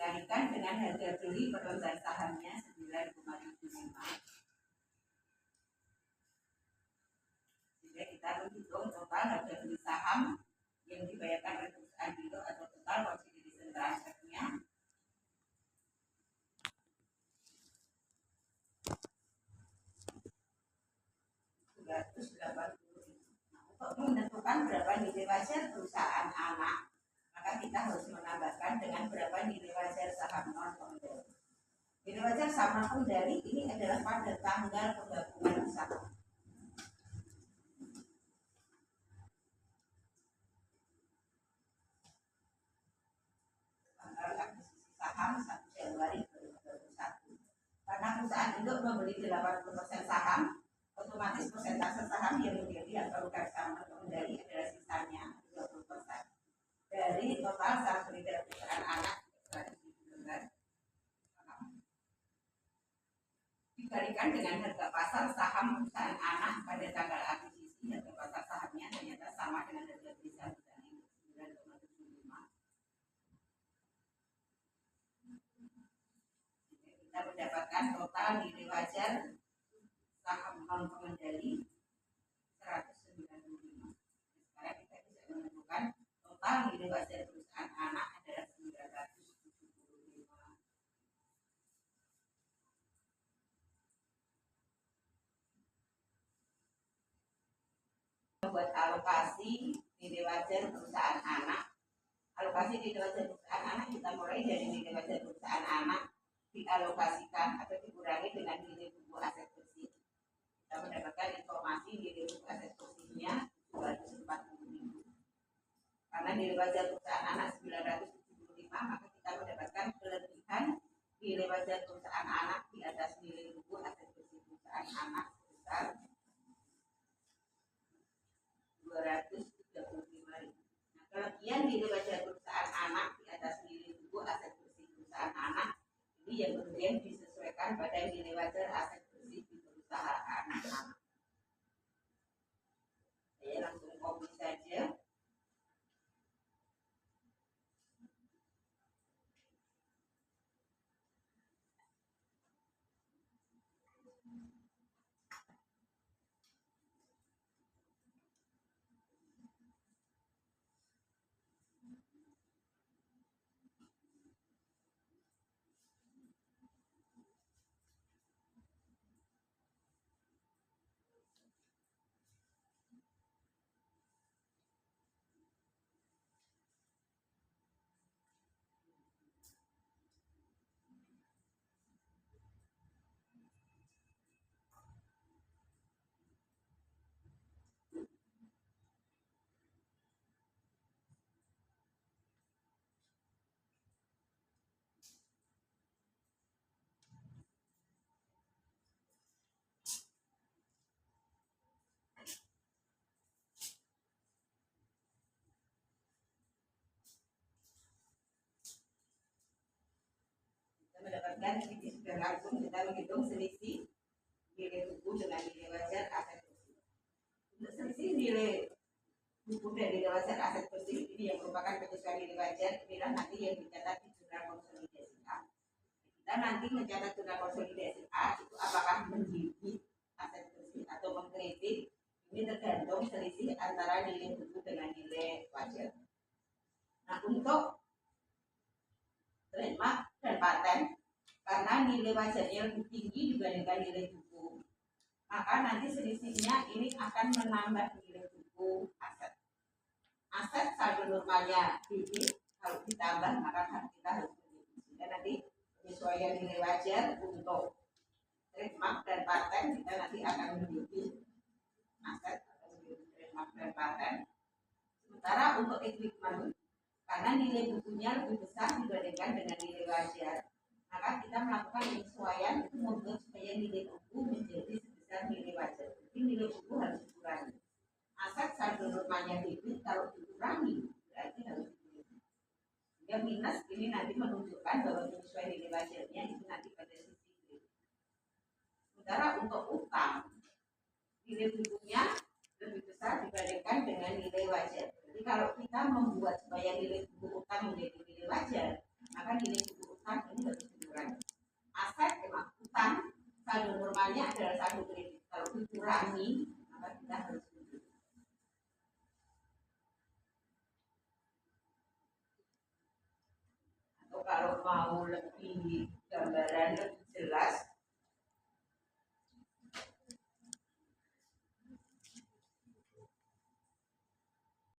dikalikan dengan harga beli per lembar sahamnya 9,75. Sehingga kita menghitung total harga beli saham yang dibayarkan oleh perusahaan itu atau total consideration transfernya untuk menentukan berapa nilai wajar perusahaan anak, maka kita harus menambahkan dengan berapa nilai wajar saham non pengendali. Nilai wajar saham non pengendali ini adalah pada tanggal penggabungan usaha. Tanggal akuisisi saham 1 Januari 2021. Karena perusahaan induk membeli 80% saham, otomatis persentase saham yang menjadi atau saham pengendali adalah sisanya 20% dari total saham beredar perusahaan anak dibandingkan dengan harga pasar saham perusahaan anak pada tanggal akuisisi. Harga pasar sahamnya ternyata sama dengan harga beli saham perusahaan induk 9,75. Kita mendapatkan total nilai wajar saham non pengendali 195. Sekarang kita bisa menentukan total nilai wajar perusahaan anak adalah 975. Membuat alokasi nilai wajar perusahaan anak. Alokasi nilai wajar perusahaan anak kita mulai dari nilai wajar perusahaan anak dialokasikan atau dikurangi dengan nilai buku aset bersih. Kita mendapatkan informasi nilai buku aset bersihnya 240.000. Karena nilai wajar perusahaan anak 975, maka kita mendapatkan kelebihan nilai wajar perusahaan anak di atas nilai buku aset bersih perusahaan anak sebesar 235.000. Nah, kelebihan nilai wajar perusahaan anak di atas nilai buku aset bersih perusahaan anak ini yang kemudian disesuaikan pada nilai wajar aset bersih di perusahaan anak. Saya langsung copy saja. Mendapatkan ini sudah langsung kita menghitung selisih nilai buku dengan nilai wajar aset bersih. Untuk selisih nilai buku dan nilai wajar aset bersih ini yang merupakan penyesuaian nilai wajar, inilah nanti yang dicatat di jurnal konsolidasi A. Kita nanti mencatat jurnal konsolidasi A itu apakah mendebit aset bersih atau mengkredit, ini tergantung selisih antara nilai buku dengan nilai wajar. Nah, untuk trademark dan paten, karena nilai wajarnya lebih tinggi dibandingkan nilai buku, maka nanti selisihnya ini akan menambah nilai buku aset. Aset saldo normalnya debit, kalau ditambah maka kita harus mendebit. Sehingga nanti penyesuaian nilai wajar untuk trademark dan paten kita nanti akan mendebit aset atau trademark dan paten. Sementara untuk equipment, karena nilai bukunya lebih besar dibandingkan dengan nilai wajar, maka kita melakukan penyesuaian itu membuat supaya nilai buku menjadi sebesar nilai wajar. Jadi nilai buku harus dikurangi. Aset saldo normalnya debit, kalau dikurangi berarti harus dikurangi. Sehingga minus ini nanti menunjukkan bahwa penyesuaian nilai wajarnya itu nanti pada sisi kredit. Sementara untuk utang, nilai bukunya lebih besar dibandingkan dengan nilai wajar. Jadi kalau kita membuat supaya nilai buku utang menjadi nilai wajar, maka nilai buku saldo normalnya adalah saldo kredit. Kalau dikurangi, maka kita harus debit. Atau kalau mau lebih gambaran lebih